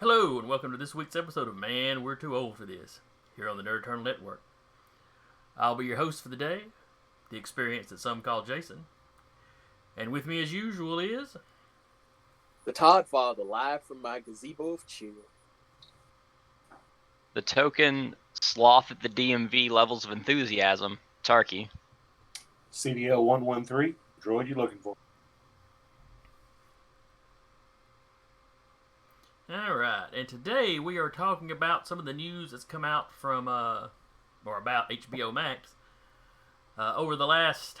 Hello, and welcome to this week's episode of Man, We're Too Old for This, here on the Nerd Eternal Network. I'll be your host for the day, the experience that some call Jason. And with me as usual is... The Todd Father, live from my gazebo of chill. The token sloth at the DMV levels of enthusiasm, Tarky. CDL 113, droid you looking for? Alright, and today we are talking about some of the news that's come out from, or about HBO Max over the last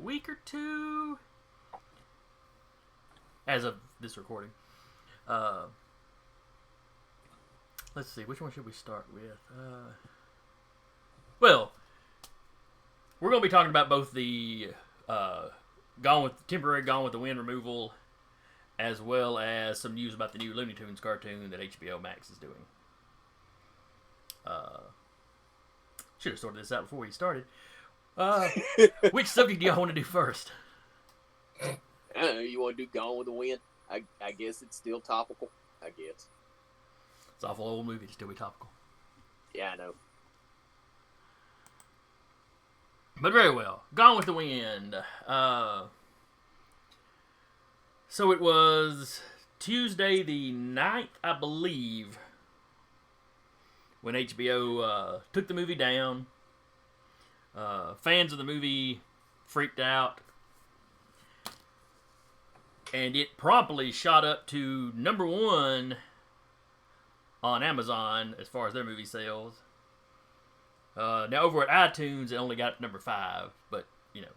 week or two, as of this recording. Let's see, which one should we start with? Well, we're going to be talking about both the temporary Gone with the Wind removal, as well as some news about the new Looney Tunes cartoon that HBO Max is doing. Should have sorted this out before we started. Which subject do y'all want to do first? I don't know, you want to do Gone with the Wind? I guess it's still topical, I guess. It's an awful old movie to still be topical. Yeah, I know. But very well. Gone with the Wind. So it was Tuesday the 9th, I believe, when HBO took the movie down. Fans of the movie freaked out. And it promptly shot up to number one on Amazon as far as their movie sales. Now over at iTunes, it only got to number 5. But, you know,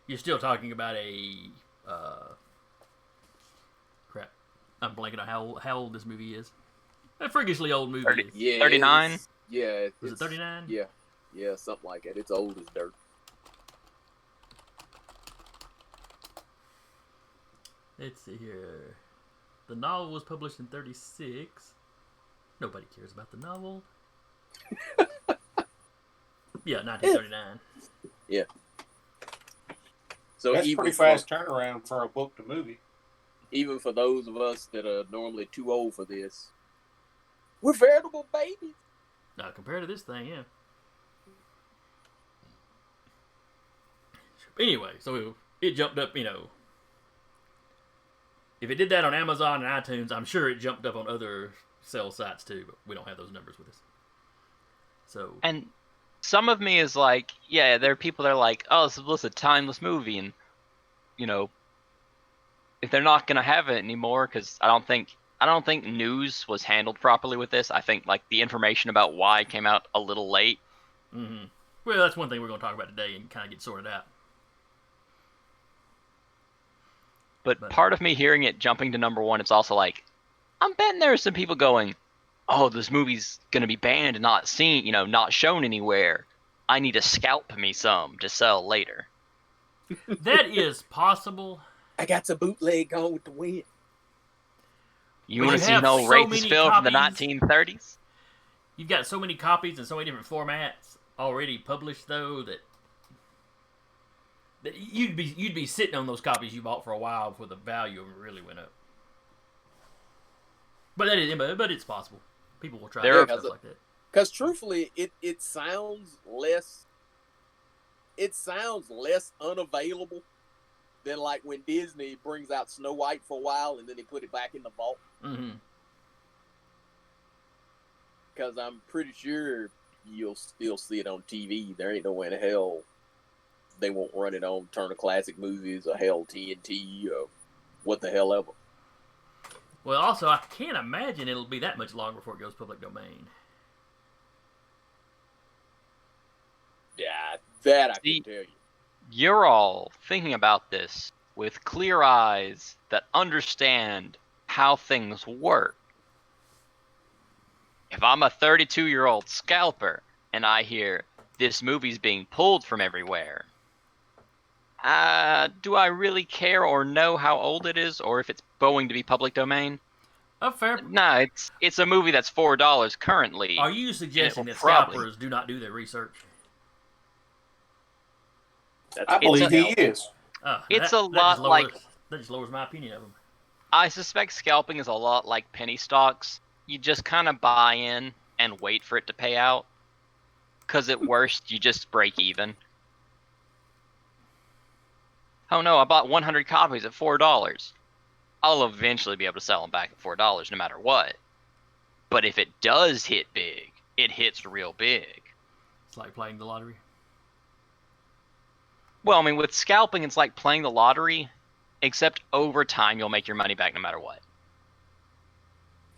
you're still talking about a... crap. I'm blanking on how old this movie is. A freakishly old movie. 39? Yeah. Was it 39? Yeah, something like that. It's old as dirt. Let's see here. The novel was published in 36. Nobody cares about the novel. Yeah, 1939. Yeah. So That's pretty fast turnaround for a book to movie. Even for those of us that are normally too old for this, we're veritable babies. Now, compared to this thing, yeah. Anyway, so it jumped up, you know. If it did that on Amazon and iTunes, I'm sure it jumped up on other sales sites too, but we don't have those numbers with us. So. And some of me is like, yeah, there are people that are like, oh, this is a timeless movie, and, you know, if they're not going to have it anymore, because I don't think news was handled properly with this. I think, like, the information about why came out a little late. Mm-hmm. Well, that's one thing we're going to talk about today and kind of get sorted out. But part of me hearing it jumping to number one, it's also like, I'm betting there are some people going, oh, this movie's going to be banned and not seen, you know, not shown anywhere. I need to scalp me some to sell later. That is possible. I got some bootleg Gone with the Wind. You want to see an old racist film from the 1930s? You've got so many copies and so many different formats already published, though, that you'd be sitting on those copies you bought for a while before the value of them really went up. But it's possible. People will try stuff like that. Because truthfully, it sounds less unavailable than like when Disney brings out Snow White for a while and then they put it back in the vault. Mm-hmm. Because I'm pretty sure you'll still see it on TV. There ain't no way in hell they won't run it on Turner Classic Movies or hell TNT or what the hell ever. Well, also, I can't imagine it'll be that much longer before it goes public domain. Yeah, that I can tell you. You're all thinking about this with clear eyes that understand how things work. If I'm a 32-year-old scalper and I hear this movie's being pulled from everywhere, do I really care or know how old it is or if it's going to be public domain? Fair. No, it's a movie that's $4 currently. Are you suggesting that scalpers do not do their research? I believe he is. It's a lot like... That just lowers my opinion of them. I suspect scalping is a lot like penny stocks. You just kind of buy in and wait for it to pay out. Because at worst, you just break even. Oh no, I bought 100 copies at $4. I'll eventually be able to sell them back at $4 no matter what. But if it does hit big, it hits real big. It's like playing the lottery. Well, I mean, with scalping, it's like playing the lottery, except over time, you'll make your money back no matter what.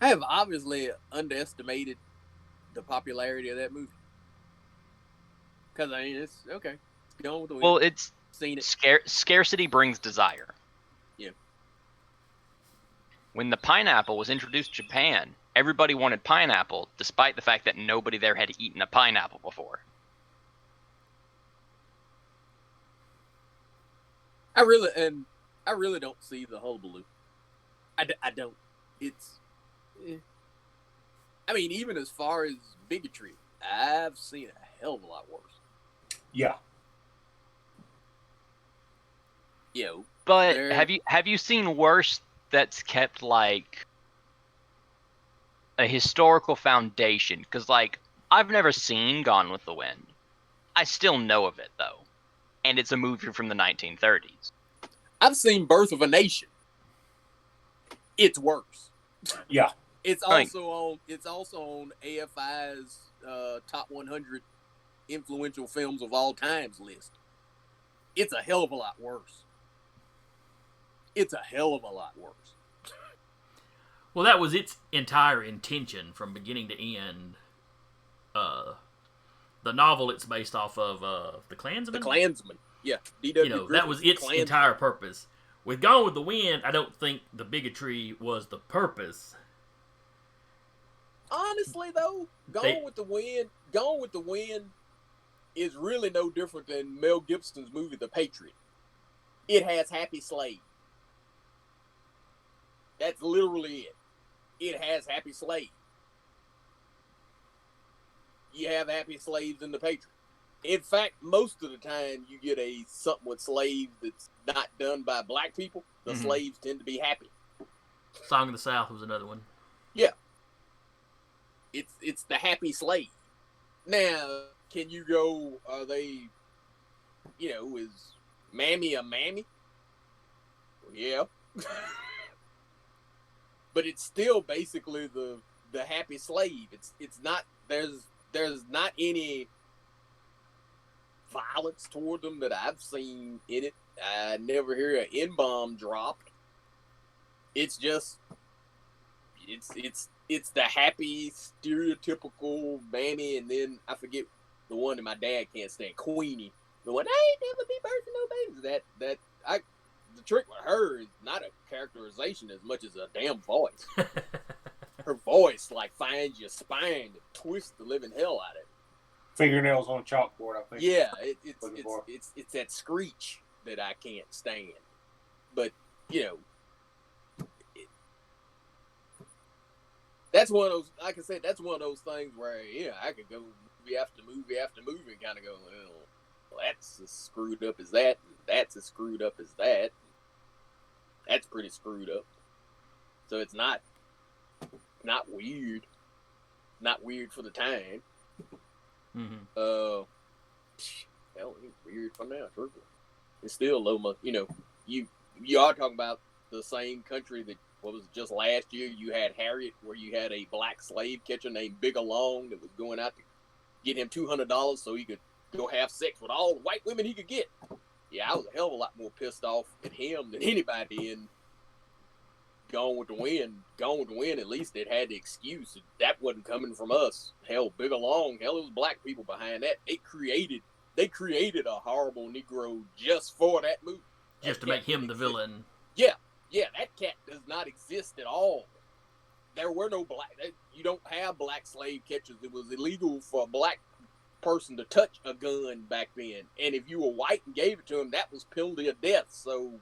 I have obviously underestimated the popularity of that movie. Because, I mean, it's okay. It's going with the wind. Well, it's Seen it. scarcity brings desire. Yeah. When the pineapple was introduced to Japan, everybody wanted pineapple, despite the fact that nobody there had eaten a pineapple before. I really don't see the hullabaloo. I don't. It's. I mean, even as far as bigotry, I've seen a hell of a lot worse. Yeah. But There- have you seen worse that's kept like a historical foundation? Because like I've never seen Gone with the Wind. I still know of it though, and it's a movie from the 1930s. I've seen Birth of a Nation. It's worse. Yeah. It's Right. also on AFI's top 100 influential films of all times list. It's a hell of a lot worse. It's a hell of a lot worse. Well, that was its entire intention from beginning to end. The novel it's based off of, The Klansman. The Klansman. Yeah. D.W. That Griffith's was its Klansman. entire purpose. With Gone with the Wind, I don't think the bigotry was the purpose. Honestly, though, Gone with the Wind is really no different than Mel Gibson's movie The Patriot. It has happy slaves. That's literally it. It has happy slaves. You have happy slaves in The Patriot. In fact, most of the time you get something with slaves that's not done by black people. The Mhm. slaves tend to be happy. Song of the South was another one. Yeah. It's the happy slave. Now, can you go, are they, is Mammy a mammy? Yeah. But it's still basically the happy slave. It's not, there's not any violence toward them that I've seen in it. I never hear an N-bomb dropped. It's just, it's the happy, stereotypical mammy, and then I forget the one that my dad can't stand, Queenie. The one, I ain't never be birthing no babies. The trick with her is not a characterization as much as a damn voice. Her voice, like, finds your spine and twists the living hell out of it. Fingernails on a chalkboard, I think. Yeah, it's that screech that I can't stand. But, that's one of those, like I said, that's one of those things where, I could go movie after movie after movie and kind of go, well, that's as screwed up as that, and that's as screwed up as that. That's pretty screwed up. So it's not weird. Not weird for the time. Mm-hmm. Hell, it's weird for now, truthfully. It's still low, you are talking about the same country that, what was it, just last year, you had Harriet, where you had a black slave catcher named Bigger Long that was going out to get him $200 so he could go have sex with all the white women he could get. Yeah, I was a hell of a lot more pissed off at him than anybody in Gone with the Wind. Gone with the Wind, at least it had the excuse that wasn't coming from us. Hell, Bigger Long, it was black people behind that. They created a horrible Negro just for that movie. Just to make him the villain. Yeah, that cat does not exist at all. There were no you don't have black slave catchers. It was illegal for a black person to touch a gun back then. And if you were white and gave it to him, that was penalty of death. So,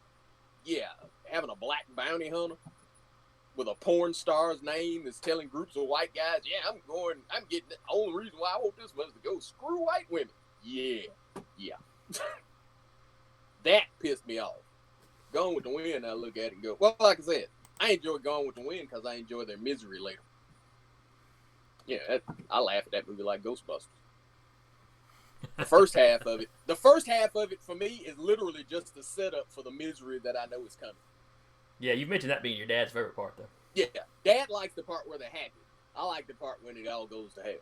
yeah, having a black bounty hunter with a porn star's name is telling groups of white guys, yeah, I'm getting it. The only reason why I want this was to go screw white women. Yeah. That pissed me off. Gone with the Wind, I look at it and go, well, like I said, I enjoy Gone with the Wind because I enjoy their misery later. Yeah, I laugh at that movie like Ghostbusters. The first half of it for me is literally just the setup for the misery that I know is coming. Yeah, you mentioned that being your dad's favorite part, though. Yeah, Dad likes the part where they're happy. I like the part when it all goes to hell.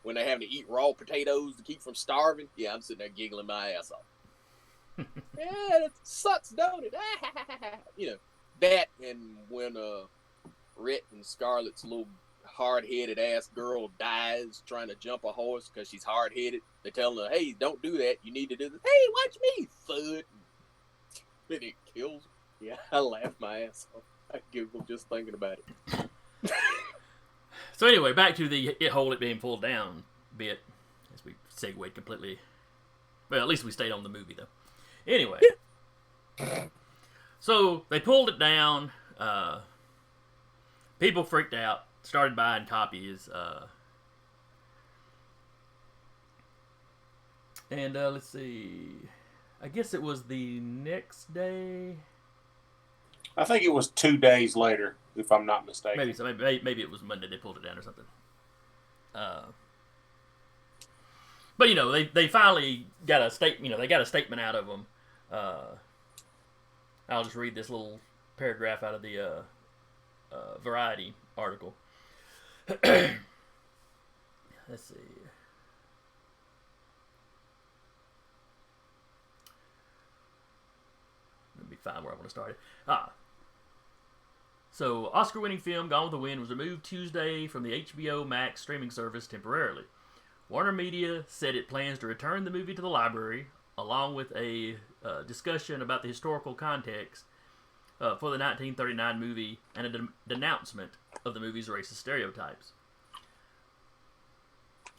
When they have to eat raw potatoes to keep from starving. Yeah, I'm sitting there giggling my ass off. Yeah, it sucks, don't it? You know, that and when Rhett and Scarlett's little hard-headed ass girl dies trying to jump a horse because she's hard-headed. They tell her, hey, don't do that. You need to do this. Hey, watch me, thud. Then it kills her. Yeah, I laugh my ass off. I giggle just thinking about it. So anyway, back to the it being pulled down bit, as we segued completely. Well, at least we stayed on the movie, though. Anyway. So, they pulled it down. People freaked out. Started buying copies. And let's see. I guess it was the next day. I think it was 2 days later, if I'm not mistaken. Maybe so. Maybe it was Monday they pulled it down or something. But you know, they finally got a statement. You know, they got a statement out of them. I'll just read this little paragraph out of the Variety article. Let's see. Let me find where I want to start it. So, Oscar-winning film Gone with the Wind was removed Tuesday from the HBO Max streaming service temporarily. Warner Media said it plans to return the movie to the library, along with a discussion about the historical context for the 1939 movie and a denouncement of the movie's racist stereotypes.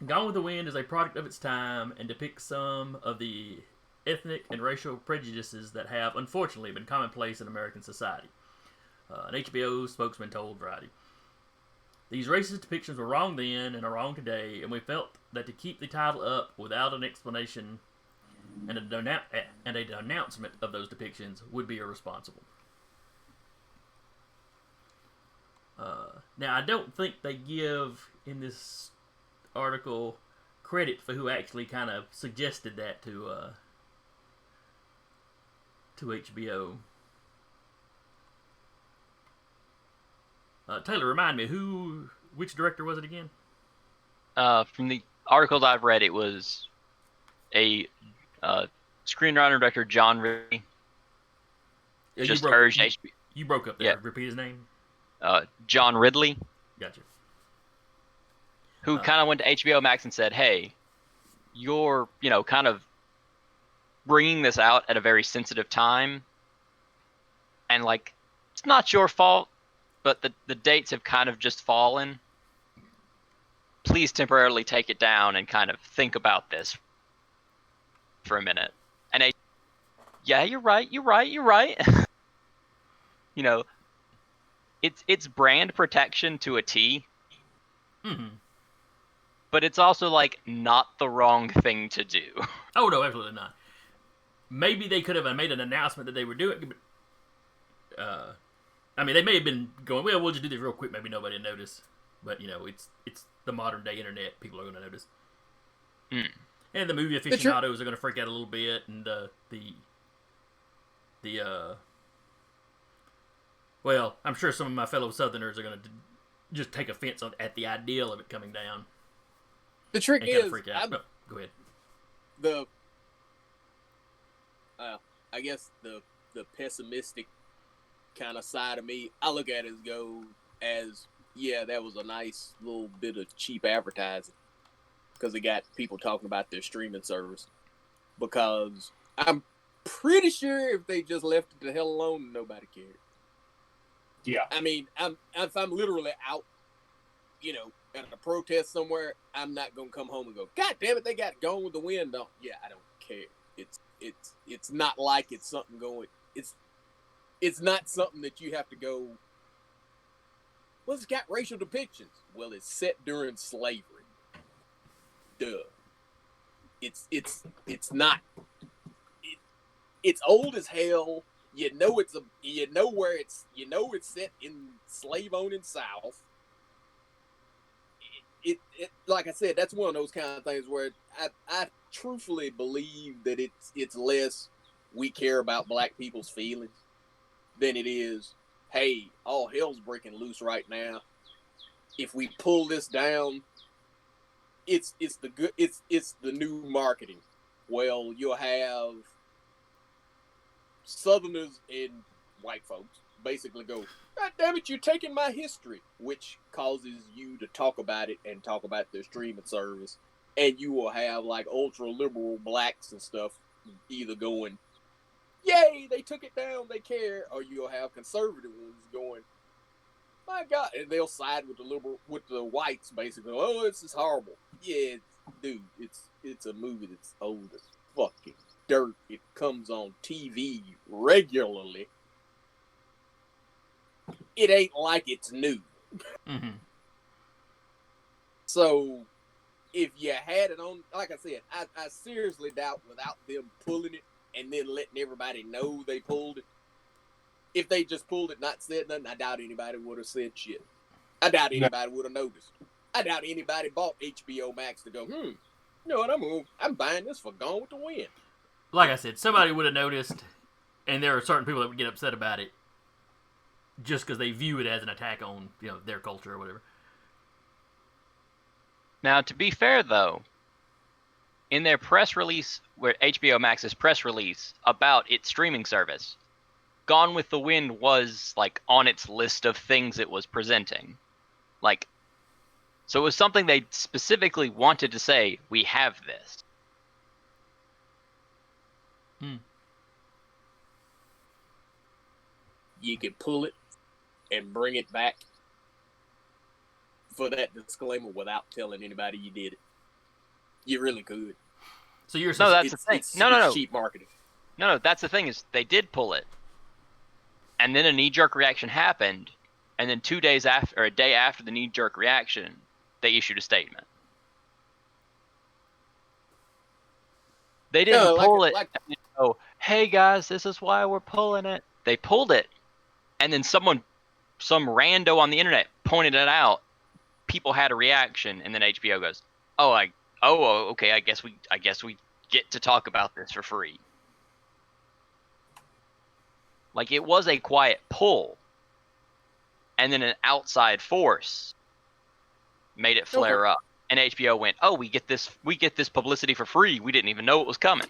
Gone with the Wind is a product of its time and depicts some of the ethnic and racial prejudices that have, unfortunately, been commonplace in American society. An HBO spokesman told Variety. These racist depictions were wrong then and are wrong today, and we felt that to keep the title up without an explanation and a denouncement of those depictions would be irresponsible. Now, I don't think they give, in this article, credit for who actually kind of suggested that to HBO. Taylor, remind me, which director was it again? From the articles I've read, it was a screenwriter director, John Ridley. Yeah, just urged HBO. You broke up there. Yeah. Repeat his name. John Ridley. Gotcha. Who kind of went to HBO Max and said, "Hey, you're kind of bringing this out at a very sensitive time, and like it's not your fault, but the dates have kind of just fallen. Please temporarily take it down and kind of think about this for a minute." And yeah, you're right. It's brand protection to a T. Mm-hmm. But it's also like not the wrong thing to do. Oh no, absolutely not. Maybe they could have made an announcement that they were doing it. But, I mean, they may have been going, well, we'll just do this real quick. Maybe nobody will notice. But it's the modern day internet. People are going to notice. Mm. And the movie aficionados are going to freak out a little bit, and well, I'm sure some of my fellow Southerners are going to just take offense at the ideal of it coming down. The trick is, go ahead. I guess the pessimistic kind of side of me, I look at it as yeah, that was a nice little bit of cheap advertising because it got people talking about their streaming service. Because I'm pretty sure if they just left it the hell alone, nobody cared. Yeah. I mean, if I'm literally out, at a protest somewhere, I'm not gonna come home and go, God damn it, they got Gone with the Wind on. Yeah, I don't care. It's not like it's something going. It's not something that you have to go. Well, it's got racial depictions. Well, it's set during slavery. Duh. It's not. It's old as hell. You know it's set in slave owning South. It like I said, that's one of those kind of things where I truthfully believe that it's less we care about black people's feelings than it is, hey, all hell's breaking loose right now. If we pull this down, it's the new marketing. Well, you'll have Southerners and white folks basically go, God damn it, you're taking my history, which causes you to talk about it and talk about their streaming service. And you will have like ultra liberal blacks and stuff either going, yay, they took it down, they care, or you'll have conservative ones going, my God, and they'll side with the whites basically. Oh, this is horrible. Yeah, dude, it's a movie that's old as fucking dirt. It comes on TV regularly. It ain't like it's new. Mm-hmm. So, if you had it on, like I said, I seriously doubt without them pulling it and then letting everybody know they pulled it. If they just pulled it, not said nothing, I doubt anybody would have said shit. I doubt anybody would have noticed. I doubt anybody bought HBO Max to go, you know what, I'm buying this for Gone with the Wind. Like I said, somebody would have noticed, and there are certain people that would get upset about it just because they view it as an attack on, their culture or whatever. Now, to be fair, though, in their press release, where HBO Max's press release about its streaming service, Gone with the Wind was, like, on its list of things it was presenting. Like, so it was something they specifically wanted to say, we have this. You could pull it and bring it back for that disclaimer without telling anybody you did it. You really could. So you're No, that's the thing. It's cheap marketing. No, that's the thing is they did pull it. And then a knee-jerk reaction happened, and then 2 days after, or a day after the knee-jerk reaction, they issued a statement. They didn't pull it and go, hey guys, this is why we're pulling it. They pulled it, and then some rando on the internet pointed it out. People had a reaction, and then HBO goes, okay, I guess we get to talk about this for free. Like, it was a quiet pull, and then an outside force made it flare up. And HBO went, "Oh, we get this publicity for free. We didn't even know it was coming."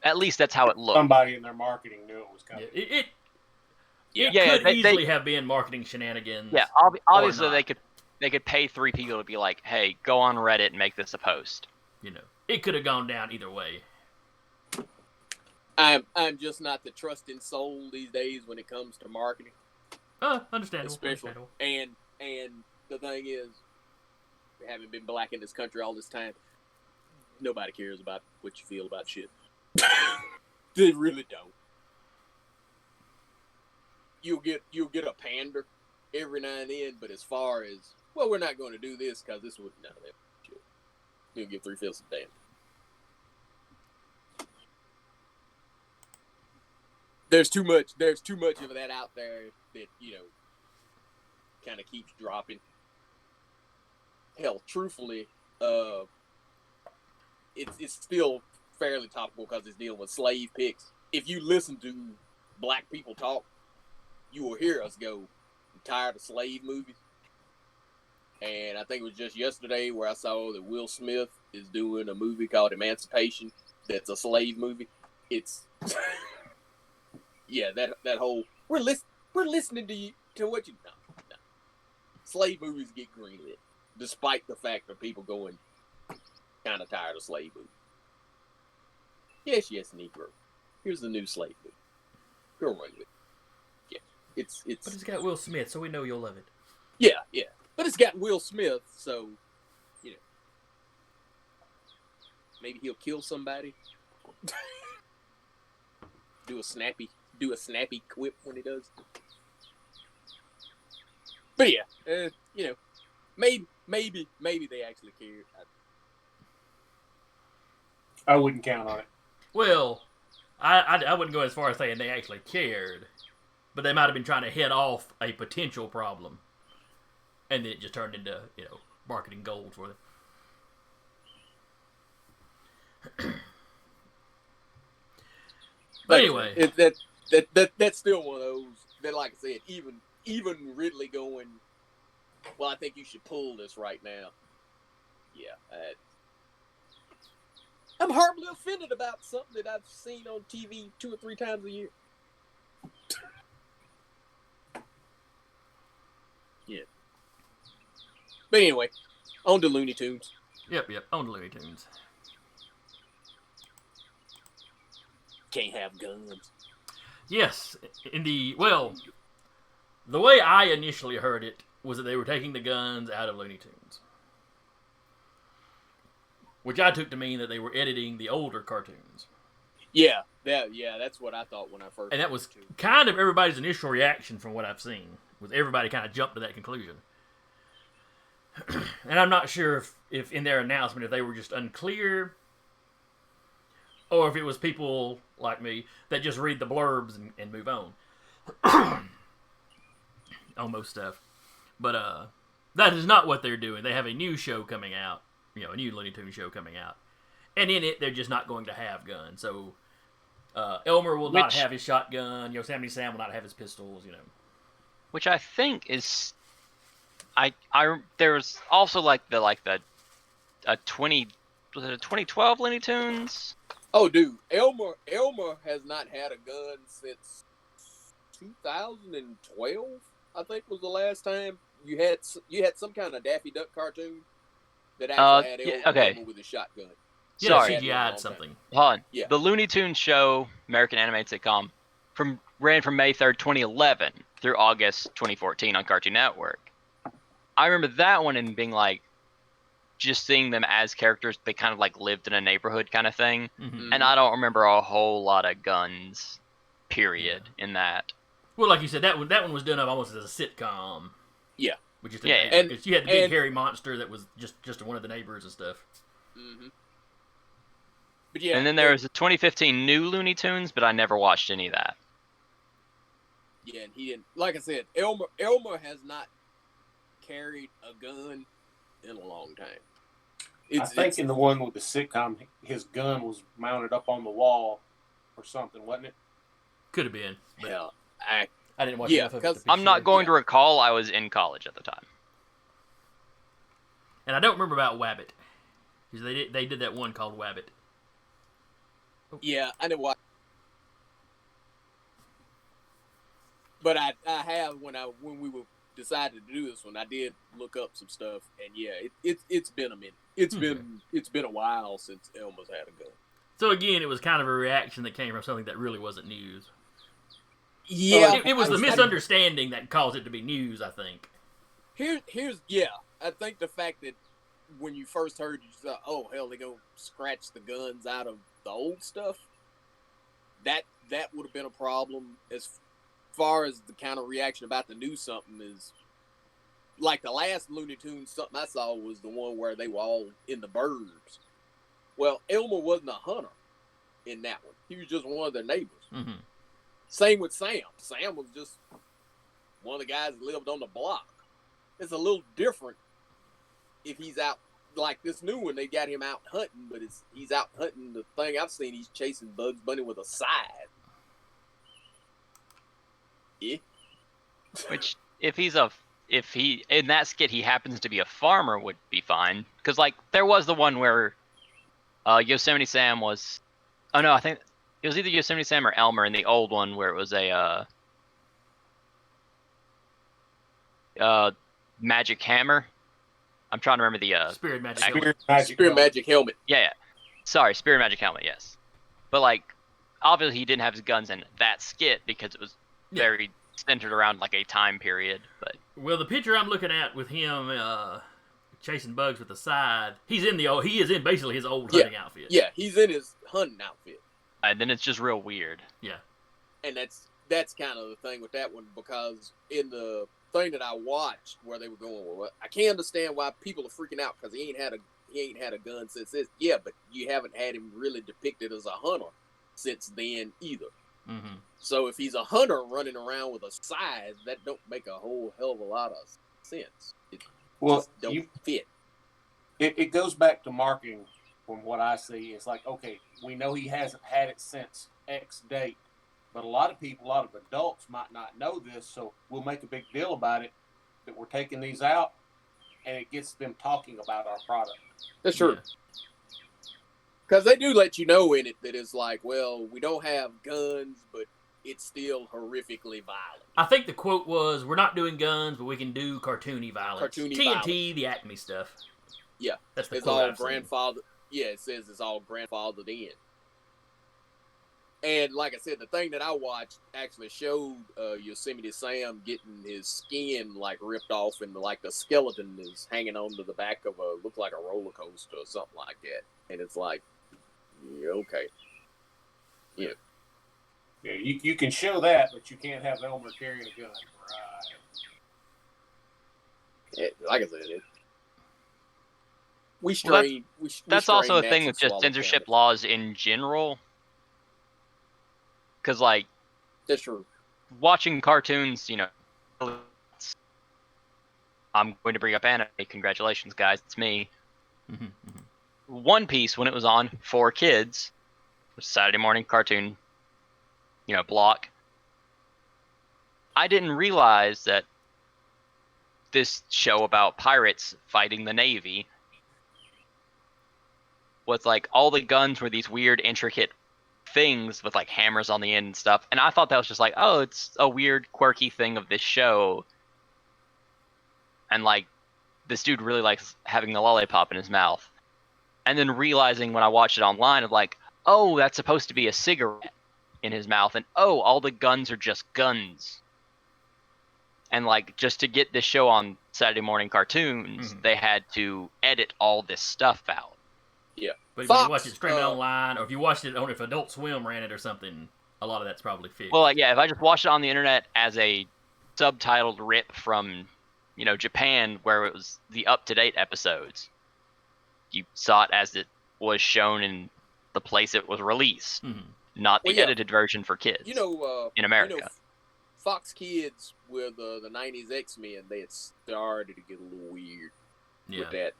At least that's how it looked. Somebody in their marketing knew it was coming. It could easily have been marketing shenanigans. Yeah, obviously they could pay 3 people to be like, "Hey, go on Reddit and make this a post." It could have gone down either way. I'm just not the trusting soul these days when it comes to marketing. Understandable. Especially, and the thing is, having been black in this country all this time, nobody cares about what you feel about shit. They really don't. You'll get a pander every now and then, but as far as, well, we're not going to do this because this would none of that shit. You'll give 3/5 of a damn. There's too much of that out there that, kind of keeps dropping. Hell, truthfully, it's still fairly topical because it's dealing with slave picks. If you listen to black people talk, you will hear us go, I'm tired of slave movies. And I think it was just yesterday where I saw that Will Smith is doing a movie called Emancipation that's a slave movie. It's yeah, that whole we're listening to you to what you no. Slave movies get greenlit, despite the fact of people going kind of tired of slave movies. Yes, Negro. Here's the new slave movie. Go run with it. Yeah, it's. But it's got Will Smith, so we know you'll love it. Yeah. But it's got Will Smith, so maybe he'll kill somebody. do a snappy quip when he does. But yeah, maybe they actually cared. I wouldn't count on it. Well, I wouldn't go as far as saying they actually cared, but they might have been trying to head off a potential problem, and then it just turned into marketing gold for them. But anyway, that's still one of those that, like I said, even Ridley going, well, I think you should pull this right now. Yeah, I'm horribly offended about something that I've seen on TV 2 or 3 times a year. Yeah. But anyway, on to Looney Tunes. Yep, on to Looney Tunes. Can't have guns. Yes, the way I initially heard it was that they were taking the guns out of Looney Tunes, which I took to mean that they were editing the older cartoons. Yeah, that's what I thought when I first. And that was kind of everybody's initial reaction from what I've seen. Was everybody kind of jumped to that conclusion? And I'm not sure if in their announcement if they were just unclear, or if it was people like me that just read the blurbs and move on on most stuff. But that is not what they're doing. They have a new show coming out, a new Looney Tunes show coming out, and in it they're just not going to have guns. So Elmer will not have his shotgun. Yosemite Sam will not have his pistols. Which I think is, there's also like the 2012 Looney Tunes. Oh, dude, Elmer has not had a gun since 2012. I think was the last time you had some kind of Daffy Duck cartoon that actually had Elmer with a shotgun. Sorry, CGI'd something. Hold on. Yeah. The Looney Tunes show, American animated sitcom, ran from May 3rd, 2011 through August 2014 on Cartoon Network. I remember that one and being like, just seeing them as characters, they kind of like lived in a neighborhood kind of thing. Mm-hmm. And I don't remember a whole lot of guns, period, in that. Well, like you said, that one was done up almost as a sitcom. Yeah. Which is and you had the big hairy monster that was just one of the neighbors and stuff. Mm-hmm. But yeah. And then there was a 2015 new Looney Tunes, but I never watched any of that. Yeah, and he didn't. Like I said, Elmer has not carried a gun in a long time. I think in the one with the sitcom, his gun was mounted up on the wall or something, wasn't it? Could have been. Hell, I didn't watch enough of it to be I'm not sure. going to recall. I was in college at the time. And I don't remember about Wabbit. Because they did that one called Wabbit. Yeah, I didn't watch. But I have when we were decided to do this one, I did look up some stuff, and yeah, it's been a minute. It's been a while since Elmer's had a gun. So again, it was kind of a reaction that came from something that really wasn't news. Yeah, it was the misunderstanding that caused it to be news, I think. Here's I think the fact that when you first heard, you thought, oh hell, they gonna scratch the guns out of the old stuff. That would have been a problem. As far as the kind of reaction about the new something is, like the last Looney Tunes something I saw was the one where they were all in the burbs. Well, Elmer wasn't a hunter in that one. He was just one of their neighbors. Mm-hmm. Same with Sam. Sam was just one of the guys that lived on the block. It's a little different if he's out, like this new one, they got him out hunting, but he's out hunting. The thing I've seen, he's chasing Bugs Bunny with a scythe. Yeah. Which, if he in that skit he happens to be a farmer, would be fine. Because like there was the one where Yosemite Sam was, oh no, I think it was either Yosemite Sam or Elmer in the old one where it was a magic hammer. I'm trying to remember the Spirit Magic Spirit Magic Helmet. Yeah. Sorry, Spirit Magic Helmet. Yes, but like obviously he didn't have his guns in that skit because it was very centered around like a time period. But well, the picture I'm looking at with him chasing bugs with the scythe, he is in basically his old hunting outfit. Yeah, he's in his hunting outfit. And then it's just real weird. Yeah. And that's kind of the thing with that one, because in the thing that I watched where they were going, well, I can't understand why people are freaking out because he ain't had a gun since this. Yeah, but you haven't had him really depicted as a hunter since then either. Mm-hmm. So if he's a hunter running around with a scythe, that don't make a whole hell of a lot of sense. It just don't fit. It goes back to marketing from what I see. It's like, okay, we know he hasn't had it since X date, but a lot of adults might not know this, so we'll make a big deal about it, that we're taking these out, and it gets them talking about our product. That's true. Because they do let you know in it that it's like, well, we don't have guns, but it's still horrifically violent. I think the quote was, "We're not doing guns, but we can do cartoony violence." TNT, violence. the Acme stuff. Yeah, that's the it's quote all I've seen. Yeah, it says it's all grandfathered in. And like I said, the thing that I watched actually showed Yosemite Sam getting his skin like ripped off, and like the skeleton is hanging onto the back of looked like a roller coaster or something like that. And it's like, yeah, okay, yeah. Yeah, you can show that, but you can't have Elmer carrying a gun. Right. Like I said, that's also a thing with just censorship laws in general. Because, like, that's true. Watching cartoons, you know, I'm going to bring up anime. Congratulations, guys. It's me. Mm-hmm. One Piece, when it was on for kids, Saturday morning cartoon, block. I didn't realize that this show about pirates fighting the Navy was like all the guns were these weird, intricate things with like hammers on the end and stuff. And I thought that was just like, oh, it's a weird, quirky thing of this show. And like, this dude really likes having the lollipop in his mouth. And then realizing when I watched it online of like, oh, that's supposed to be a cigarette in his mouth. And oh, all the guns are just guns. And like, just to get this show on Saturday morning cartoons, they had to edit all this stuff out. Yeah. But if you watch it streaming online, or if you watched it on, if Adult Swim ran it or something, a lot of that's probably fixed. Well, like, yeah, if I just watched it on the internet as a subtitled rip from, Japan, where it was the up-to-date episodes, you saw it as it was shown in the place it was released, not the edited version for kids. In America. Fox Kids with the 90s X-Men, they had started to get a little weird with that.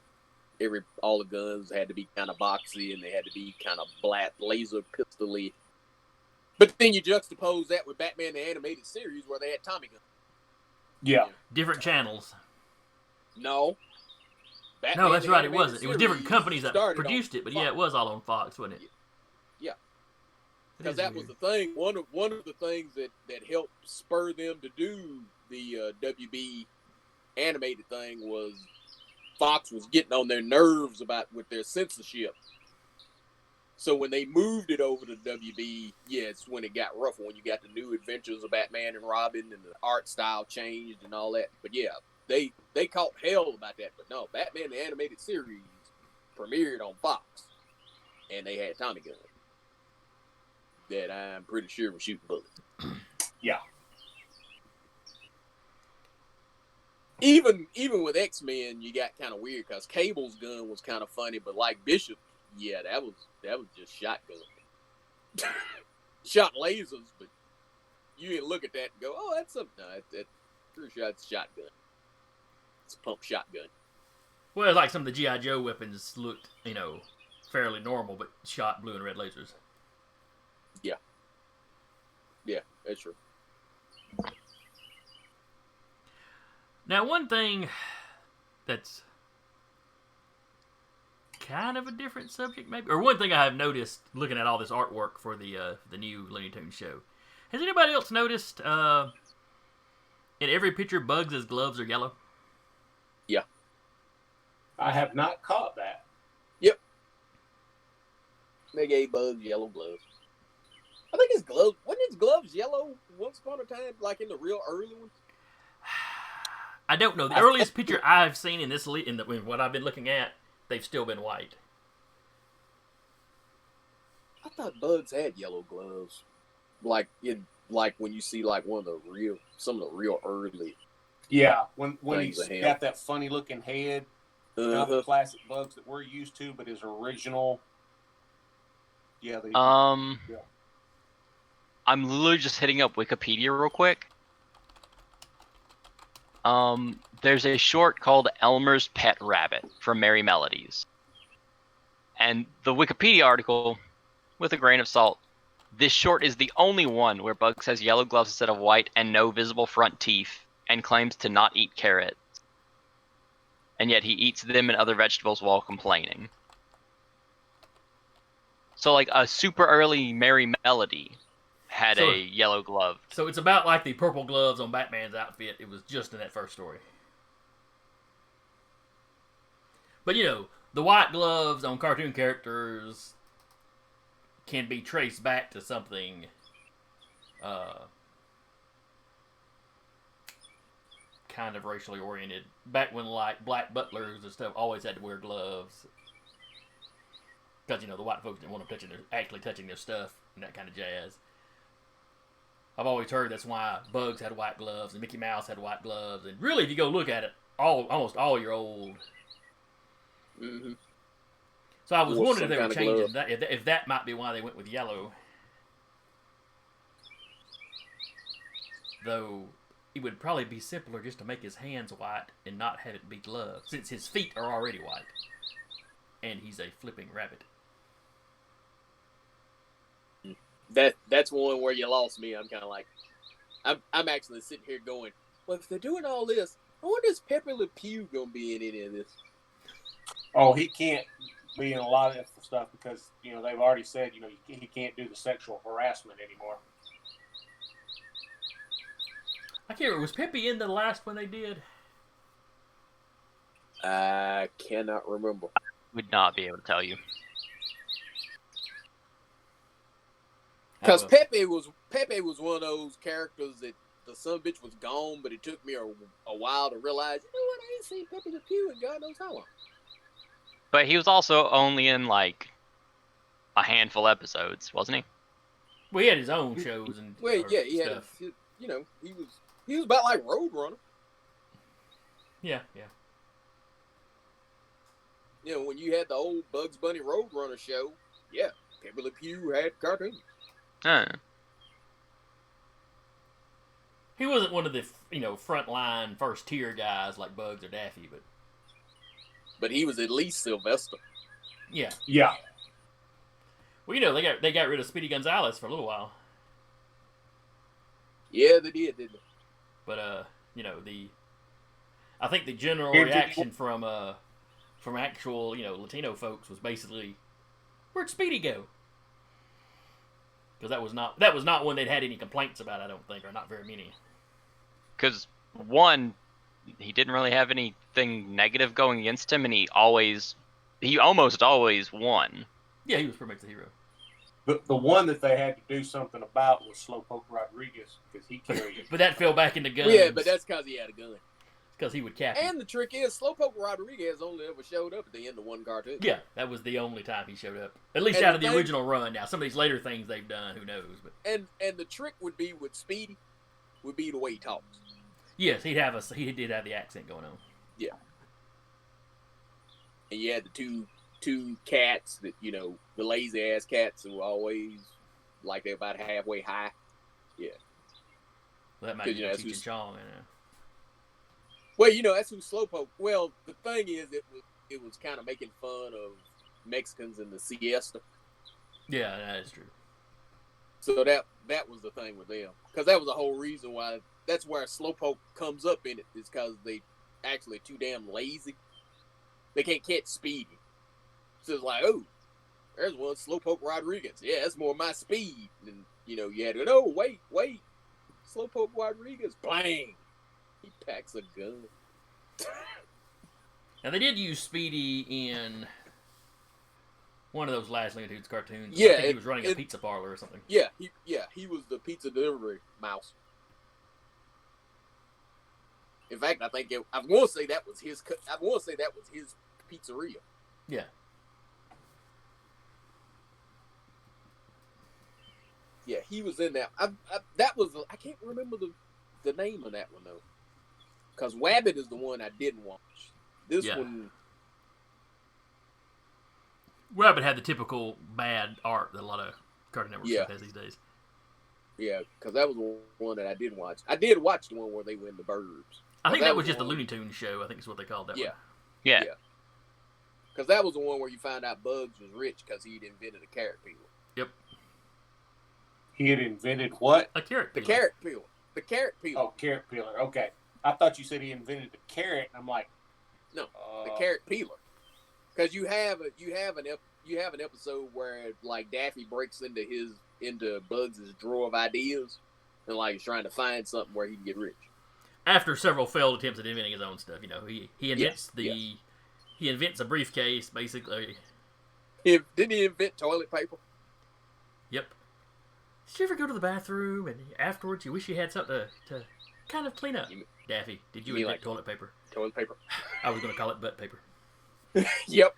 All the guns had to be kind of boxy, and they had to be kind of black, laser pistol-y. But then you juxtapose that with Batman the Animated Series, where they had Tommy guns. Yeah. Different channels. No. No, that's right, it wasn't. It was different companies that produced it, but yeah, it was all on Fox, wasn't it? Yeah. Because that was the thing. One of the things that helped spur them to do the WB animated thing was Fox was getting on their nerves with their censorship. So when they moved it over to WB, it's when it got rougher, when you got the new adventures of Batman and Robin and the art style changed and all that. But yeah, they caught hell about that. But no, Batman the Animated Series premiered on Fox, and they had Tommy guns that I'm pretty sure were shooting bullets. Yeah. Even with X-Men, you got kind of weird because Cable's gun was kind of funny, but like Bishop, that was just shotgun. Shot lasers, but you didn't look at that and go, "Oh, that's something." No, that's pretty sure it's shotgun. It's a pump shotgun. Well, like some of the G.I. Joe weapons looked, fairly normal, but shot blue and red lasers. Yeah, that's true. Now, one thing that's kind of a different subject, maybe, or one thing I have noticed looking at all this artwork for the new Looney Tunes show. Has anybody else noticed in every picture Bugs' gloves are yellow? Yeah. I have not caught that. Yep. They gave Bugs yellow gloves. I think his gloves, wasn't his gloves yellow once upon a time, like in the real early ones? I don't know. The earliest picture I've seen in what I've been looking at, they've still been white. I thought Bugs had yellow gloves, like when you see like some of the real early. Yeah, when he's got that funny looking head, not the classic Bugs that we're used to, but his original. Yeah. I'm literally just hitting up Wikipedia real quick. There's a short called Elmer's Pet Rabbit from Merry Melodies. And the Wikipedia article, with a grain of salt, this short is the only one where Bugs has yellow gloves instead of white and no visible front teeth, and claims to not eat carrots. And yet he eats them and other vegetables while complaining. So, like, a super early Merry Melody had So- a yellow glove. So it's about like the purple gloves on Batman's outfit. It was just in that first story. But the white gloves on cartoon characters can be traced back to something kind of racially oriented. Back when like black butlers and stuff always had to wear gloves. Because the white folks didn't want them actually touching their stuff and that kind of jazz. I've always heard that's why Bugs had white gloves and Mickey Mouse had white gloves. And really, if you go look at it, almost all your old. Mm-hmm. So I was Wore wondering if some they were kind of changing that. If that might be why they went with yellow. Though it would probably be simpler just to make his hands white and not have it be gloves, since his feet are already white, and he's a flipping rabbit. That's one where you lost me. I'm kind of like, I'm actually sitting here going, well, if they're doing all this, I wonder is Pepe Le Pew gonna be in any of this? Oh, he can't be in a lot of that stuff because they've already said he can't do the sexual harassment anymore. I can't remember. Was Peppy in the last one they did? I cannot remember. Would not be able to tell you. Because Pepe was one of those characters that the son bitch was gone, but it took me a while to realize, what, I ain't seen Pepe Le Pew in God knows how long. But he was also only in, like, a handful of episodes, wasn't he? Well, he had his own shows and Well, yeah, he had stuff. he was about like Roadrunner. Yeah. When you had the old Bugs Bunny Roadrunner show, yeah, Pepe Le Pew had cartoons. Huh. He wasn't one of the frontline first tier guys like Bugs or Daffy, But he was at least Sylvester. yeah. Yeah. Well, they got rid of Speedy Gonzales for a little while, Yeah, they did, didn't they? but I think the general Did you- reaction from actual Latino folks was basically, where'd Speedy go? Because that was not one they'd had any complaints about, I don't think, or not very many. Because, one, he didn't really have anything negative going against him, and he almost always won. Yeah, he was pretty much the hero. The one that they had to do something about was Slowpoke Rodriguez because he carried. But that fell back into guns. Yeah, but that's because he had a gun. because he would cap him. And the trick is, Slowpoke Rodriguez only ever showed up at the end of one cartoon. Yeah, that was the only time he showed up. At least And out of the the thing- original run. Now, some of these later things they've done, who knows? But And the trick would be with Speedy, would be the way he talks. yes, he did have the accent going on. And you had the two cats that, the lazy ass cats who were always like they're about halfway high. Well, that might 'Cause, be that's Cheech and who's- Chong. Well, that's who Slowpoke. Well, the thing is, it was kind of making fun of Mexicans in the siesta. Yeah, that is true. So that was the thing with them, because that was the whole reason why. That's where Slowpoke comes up in it, is because they actually too damn lazy. They can't catch Speedy. So it's like, oh, there's one Slowpoke Rodriguez. Yeah, that's more my speed. And you had to go, no, wait, Slowpoke Rodriguez, bang, he packs a gun. Now, they did use Speedy in one of those last Looney Tunes cartoons. Yeah, I think he was running a it- pizza parlor or something. Yeah, he was the pizza delivery mouse. In fact, I want to say that was his. I want to say that was his pizzeria. Yeah. Yeah, he was in that. I can't remember the name of that one though, because Wabbit is the one I didn't watch. This Yeah. one, Rabbit had the typical bad art that a lot of Cartoon Network Yeah. stuff has these days. Yeah, because that was one that I did watch. I did watch the one where they were in the burbs. I think that was just the the one- Looney Tunes show. I think is what they called that Yeah. one. Yeah. Yeah. Because that was the one where you found out Bugs was rich because he'd invented a carrot peeler. Yep. He had invented what? A carrot The peeler. carrot peeler. The carrot peeler. Oh, carrot peeler. Okay. I thought you said he invented the carrot. I'm like, No, the carrot peeler. Because you have an episode where like Daffy breaks into Bugs' drawer of ideas and like he's trying to find something where he can get rich. After several failed attempts at inventing his own stuff, he invents Yes. he invents a briefcase basically. Didn't he invent toilet paper? Yep. Did you ever go to the bathroom and afterwards you wish you had something to kind of clean up? Daffy, did you mean invent like toilet paper? Toilet paper. I was going to call it butt paper. Yep.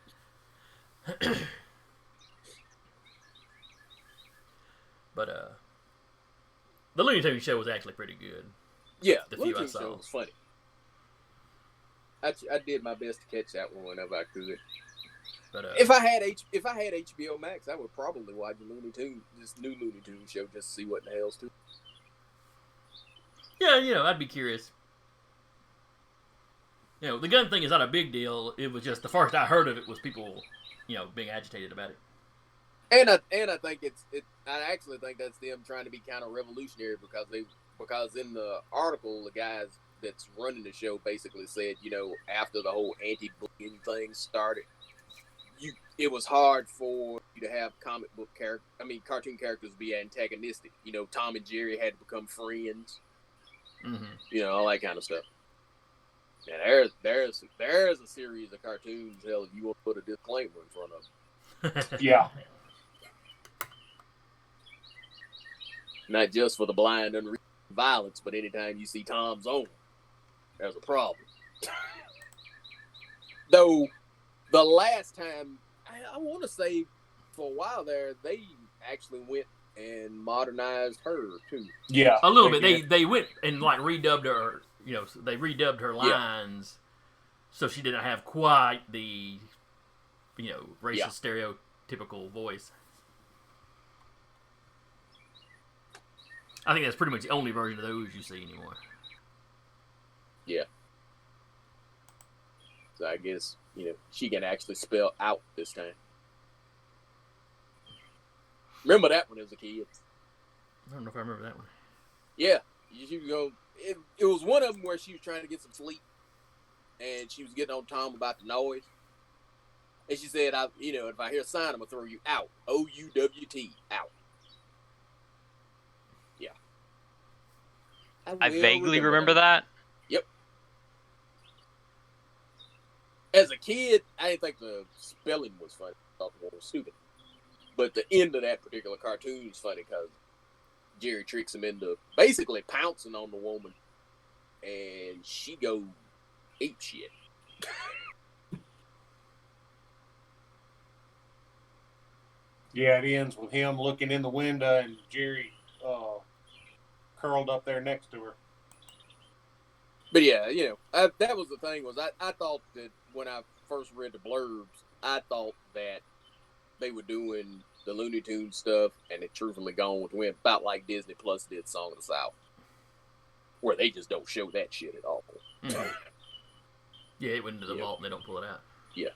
But the Looney Tunes show was actually pretty good. Yeah, The Looney few I Tunes saw. show was funny. I did my best to catch that one whenever I could. But If I had HBO Max, I would probably watch this new Looney Tunes show just to see what the hell's to. yeah, I'd be curious. The gun thing is not a big deal. It was just the first I heard of it was people, being agitated about it. And I think I actually think that's them trying to be kind of revolutionary because in the article the guys that's running the show basically said, after the whole anti-bullying thing started, it was hard for you to have cartoon characters be antagonistic. Tom and Jerry had to become friends. Mm-hmm. All that kind of stuff. And there's a series of cartoons. Hell, if you want to put a disclaimer in front of them. yeah. Not just for the blind and violence, but anytime you see Tom's own, there's a problem. Though, the last time, I want to say, for a while there, they actually went and modernized her, too. Yeah. A little bit. They went and, redubbed her, they redubbed her lines so she didn't have quite the, racist stereotypical voice. I think that's pretty much the only version of those you see anymore. Yeah. So I guess, she can actually spell out this time. Remember that one as a kid? I don't know if I remember that one. Yeah. You go. It was one of them where she was trying to get some sleep, and she was getting on Tom about the noise. And she said, if I hear a sign, I'm going to throw you out. OUWT, out. Yeah. I vaguely remember that. Yep. As a kid, I didn't think the spelling was funny. I thought the one was stupid. But the end of that particular cartoon is funny because Jerry tricks him into basically pouncing on the woman, and she goes ape shit. Yeah, it ends with him looking in the window and Jerry curled up there next to her. But yeah, that was the thing I thought that when I first read the blurbs, I thought that they were doing the Looney Tunes stuff and it truthfully gone with the wind, about like Disney Plus did Song of the South, where they just don't show that shit at all. Mm-hmm. Yeah, it went into the vault and they don't pull it out. Yeah.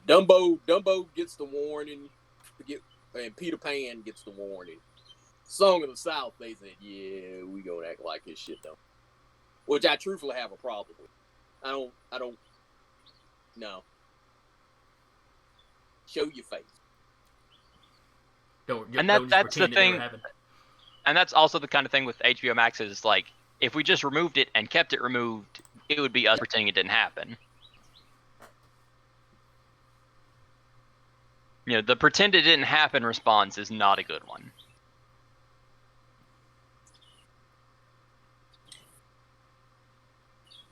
Dumbo gets the warning, and Peter Pan gets the warning. Song of the South, they said, yeah, we gonna act like this shit though. Which I truthfully have a problem with. I don't, no. Show your face. That's the thing. And that's also the kind of thing with HBO Max is like, if we just removed it and kept it removed, it would be us pretending it didn't happen. The pretend it didn't happen response is not a good one.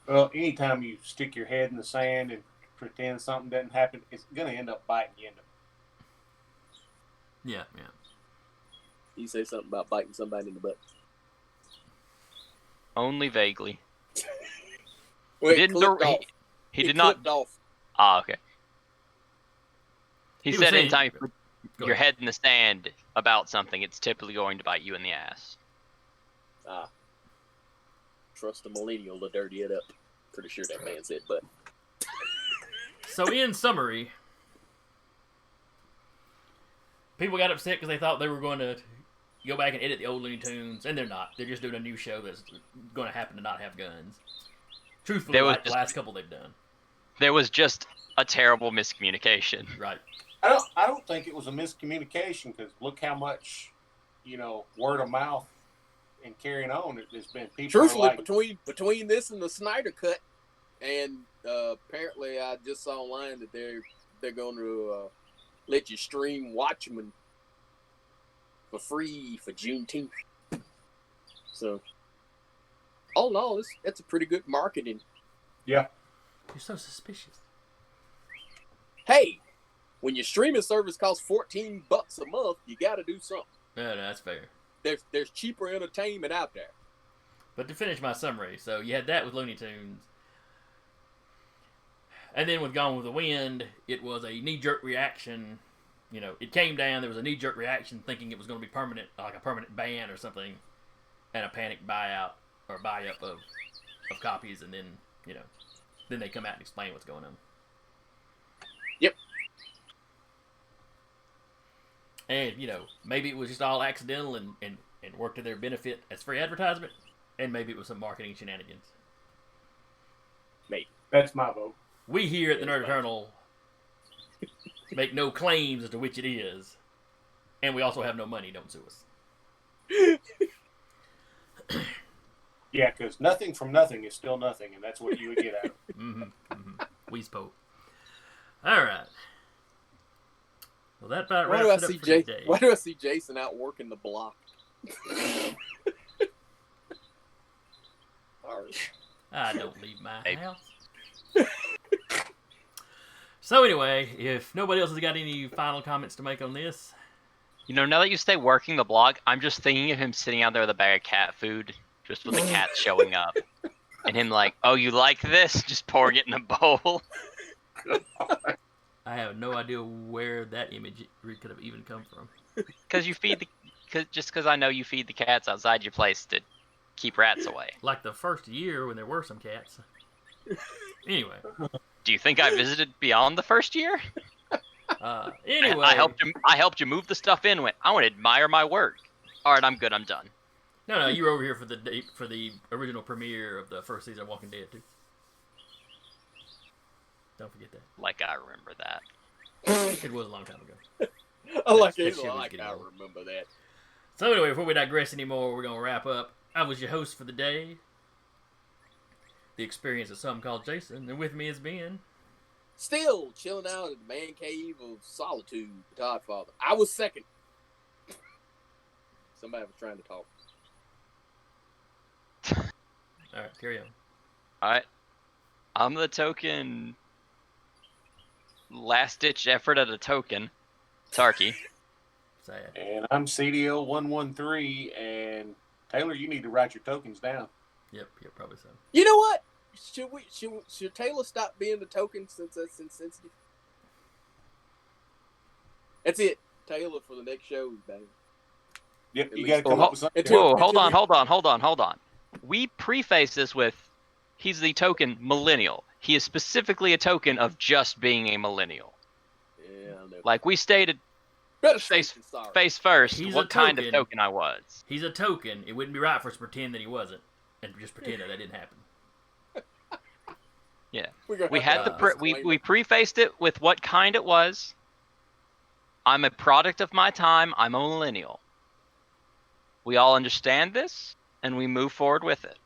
Well, anytime you stick your head in the sand and pretend something doesn't happen, it's going to end up biting you in the... Yeah. You say something about biting somebody in the butt. Only vaguely. Well, he did not. Off. Ah, okay. He said saying, anytime you put your head in the sand about something, it's typically going to bite you in the ass. Trust the millennial to dirty it up. Pretty sure that man said, but. So in summary, people got upset because they thought they were going to go back and edit the old Looney Tunes, and they're not. They're just doing a new show that's going to happen to not have guns. Truthfully, like the last couple they've done. There was just a terrible miscommunication. Right. I don't think it was a miscommunication because look how much, word of mouth and carrying on there's been. People Truthfully, like, between this and the Snyder Cut, and apparently I just saw online that they're going to let you stream Watchmen for free for Juneteenth. So, all in all, that's a pretty good marketing. Yeah. You're so suspicious. Hey, when your streaming service costs $14 a month, you got to do something. No, that's fair. There's cheaper entertainment out there. But to finish my summary, so you had that with Looney Tunes. And then with Gone with the Wind, it was a knee-jerk reaction. It came down, there was a knee-jerk reaction thinking it was going to be permanent, like a permanent ban or something, and a panic buyout or buy-up of copies, and then, then they come out and explain what's going on. Yep. And, maybe it was just all accidental and worked to their benefit as free advertisement, and maybe it was some marketing shenanigans. Maybe. That's my vote. We here at the Nerd Eternal make no claims as to which it is, and we also have no money. Don't sue us. Yeah, because nothing from nothing is still nothing, and that's what you would get out of it. Weeze Pope. All right. Well, that about wraps it up for today. Why do I see Jason out working the block? I don't leave my house. So anyway, if nobody else has got any final comments to make on this, now that you say working the block, I'm just thinking of him sitting out there with a bag of cat food, just with the cats showing up, and him like, "Oh, you like this?" Just pouring it in a bowl. I have no idea where that image could have even come from. Because because I know you feed the cats outside your place to keep rats away. Like the first year when there were some cats. Anyway. Do you think I visited beyond the first year? Anyway. I helped you move the stuff in. I want to admire my work. All right, I'm good. I'm done. No, you were over here for the original premiere of the first season of Walking Dead too. Don't forget that. Like I remember that. It was a long time ago. I remember that. So anyway, before we digress anymore, we're gonna wrap up. I was your host for the day. The experience of some called Jason, and with me has been... Still chilling out in the man cave of solitude, Todd Father. I was second. Somebody was trying to talk. Alright, carry on. Alright. I'm the token... last-ditch effort at a token. Tarky. Sad. And I'm CDL113, and Taylor, you need to write your tokens down. Yep, probably so. You know what? Should Taylor stop being the token since that's insensitive? That's it. Taylor for the next show, baby. Yep, At you least- got to come up with something. Whoa, hold on. We preface this with, he's the token millennial. He is specifically a token of just being a millennial. Yeah, I know. Like we stated Better face safe than sorry. face first He's what a kind of token. token I was. He's a token. It wouldn't be right for us to pretend that he wasn't, and just pretend that didn't happen. Yeah. We had we prefaced it with what kind it was. I'm a product of my time. I'm a millennial. We all understand this, and we move forward with it.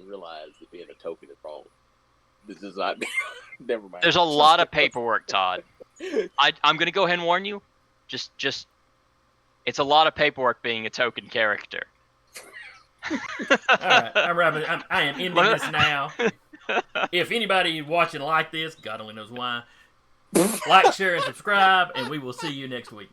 Realize that being a token is wrong. This is not. Never mind. There's a lot of paperwork, Todd. I'm gonna go ahead and warn you. Just, it's a lot of paperwork being a token character. All right, I'm wrapping. I am ending this now. If anybody watching like this, God only knows why, like, share, and subscribe, and we will see you next week.